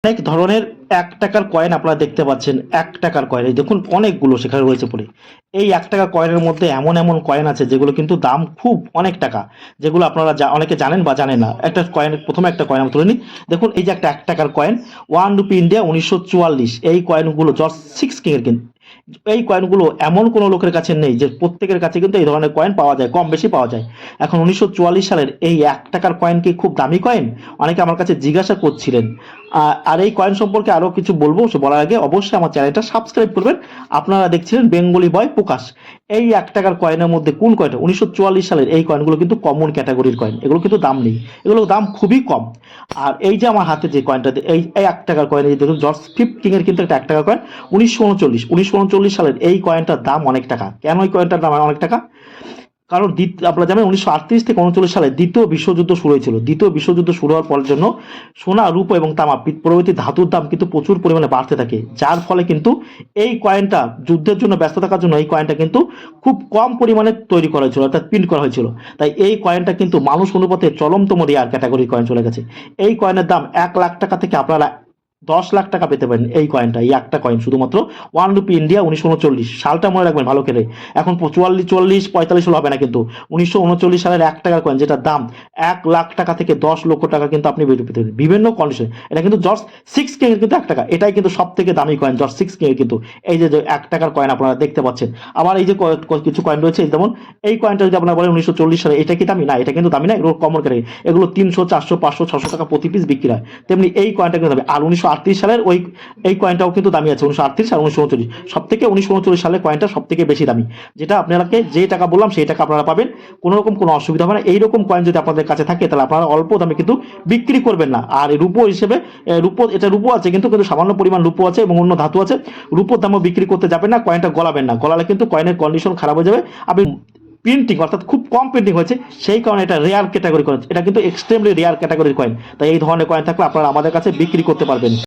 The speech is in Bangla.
অনেক ধরনের এক টাকার কয়েন আপনারা দেখতে পাচ্ছেন। এক টাকার কয়েন এই দেখুন অনেকগুলো সেখানে রয়েছে পড়ে। এই এক টাকা কয়েনের মধ্যে এমন এমন কয়েন আছে যেগুলো কিন্তু দাম খুব অনেক টাকা, যেগুলো আপনারা অনেকে জানেন বা জানেন না। একটা কয়েন, প্রথমে একটা কয়েন আমি তুলে নিই। দেখুন এই যে একটা এক টাকার কয়েন, 1 রুপি ইন্ডিয়া 1944, এই কয়েনগুলো জর্জ সিক্স কিং এর কিন্তু। এই কয়েনগুলো এমন কোনো লোকের কাছে নেই যে প্রত্যেকের কাছে কিন্তু এই ধরনের কয়েন পাওয়া যায়, কম বেশি পাওয়া যায়। এখন 1944 সালের এই এক টাকার কয়েন কি খুব দামি কয়েন? অনেকে আমার কাছে জিজ্ঞাসা করছিলেন। আর এই কয়েন সম্পর্কে আরো কিছু বলবো, সে বলার আগে অবশ্যই আমার চ্যানেলটা সাবস্ক্রাইব করবেন। আপনারা দেখছিলেন বেঙ্গলি বয় প্রকাশ। এই এক টাকার কয়েনের মধ্যে কোন কয়েনটা, 1944 সালের এই কয়েনগুলো কিন্তু কমন ক্যাটাগরির কয়েন, এগুলো কিন্তু দাম নেই, এগুলো দাম খুবই কম। আর এই যে আমার হাতে যে কয়েনটা, এই এই এক টাকার কয়েন, এই দেখুন জর্জ ফিফথ কিং এর কিন্তু একটা এক টাকার কয়েন, 1939 সালের এই কয়েনটার দাম অনেক টাকা। কেন এই কয়েনটার দাম অনেক টাকা? কারণ আপনারা জানেন 1938 থেকে 1939 সালে দ্বিতীয় বিশ্বযুদ্ধ শুরু হয়েছিল। দ্বিতীয় বিশ্বযুদ্ধ শুরু হওয়ার পরের জন্য সোনা, রূপো এবং তামা প্রভৃতি ধাতুর দাম কিন্তু প্রচুর পরিমাণে বাড়তে থাকে, যার ফলে কিন্তু এই কয়েনটা যুদ্ধের জন্য ব্যস্ত থাকার জন্য এই কয়েনটা কিন্তু খুব কম পরিমাণে তৈরি করা হয়েছিল, অর্থাৎ প্রিন্ট করা হয়েছিল। তাই এই কয়েনটা কিন্তু মানুষ অনুপাতে চরমতম রেয়ার ক্যাটাগরির কয়েন চলে গেছে। এই কয়েনের দাম 1 লাখ টাকা থেকে আপনারা 10 লাখ টাকা পেতে পারেন। এই কয়েনটা, এই একটা কয়েন শুধুমাত্র 1 রুপি ইন্ডিয়া 1939, সালটা মনে রাখবেন ভালো করে। এখন 44, 44, 45 হলে হবে না কিন্তু। 1939 সালের এক টাকার কয়েন, যেটা দাম 1 লাখ টাকা থেকে 10 লক্ষ টাকা কিন্তু আপনি পেতে পারেন বিভিন্ন কন্ডিশন। এটা কিন্তু জর্জ সিক্স কিং এর কিন্তু এক টাকা, এটাই কিন্তু সব থেকে দামি কয়েন জর্জ সিক্স কিং এর কিন্তু। এই যে এক টাকার কয়েন আপনারা দেখতে পাচ্ছেন। আবার এই যে কিছু কয়েন রয়েছে, যেমন এই কয়েনটা যদি আপনারা বলেন 1940 সালে, এটা কি দামি? না, এটা কিন্তু দামি না, এগুলো কমন ক্যাটাগরি। এগুলো 300, 400, 500, 600 টাকা প্রতি পিস বিক্রি হয়। তেমনি এই কয়েনটা কিন্তু দামি। আর 1938 সালের ওই এই কয়েনটাও কিন্তু দামি আছে, 1938 আর 1939। সব থেকে 1939 সালের কয়েনটা সব থেকে বেশি দামি। যেটা আপনাকে যে টাকা বললাম সেই টাকা আপনারা পাবেন, কোনো রকম কোনো অসুবিধা হবে না। এইরকম কয়েন যদি আপনাদের কাছে থাকে তাহলে আপনারা অল্প দামে কিন্তু বিক্রি করবেন না। আর রূপো হিসেবে, রূপো, এটা রূপো আছে কিন্তু কিন্তু সামান্য পরিমাণ রূপো আছে এবং অন্য ধাতু আছে। রূপোর দামও বিক্রি করতে যাবেন না, কয়েনটা গলাবেন না, গলালে কিন্তু কয়েনের কন্ডিশন খারাপ হয়ে যাবে। আপনি প্রিন্টিং, অর্থাৎ খুব কম প্রিন্টিং হয়েছে, সেই কারণে এটা রেয়ার ক্যাটাগরি কয়েন, এটা কিন্তু এক্সট্রিমলি রেয়ার ক্যাটাগরির কয়েন। তাই এই ধরনের কয়েন থাকলে আপনারা আমাদের কাছে বিক্রি করতে পারবেন।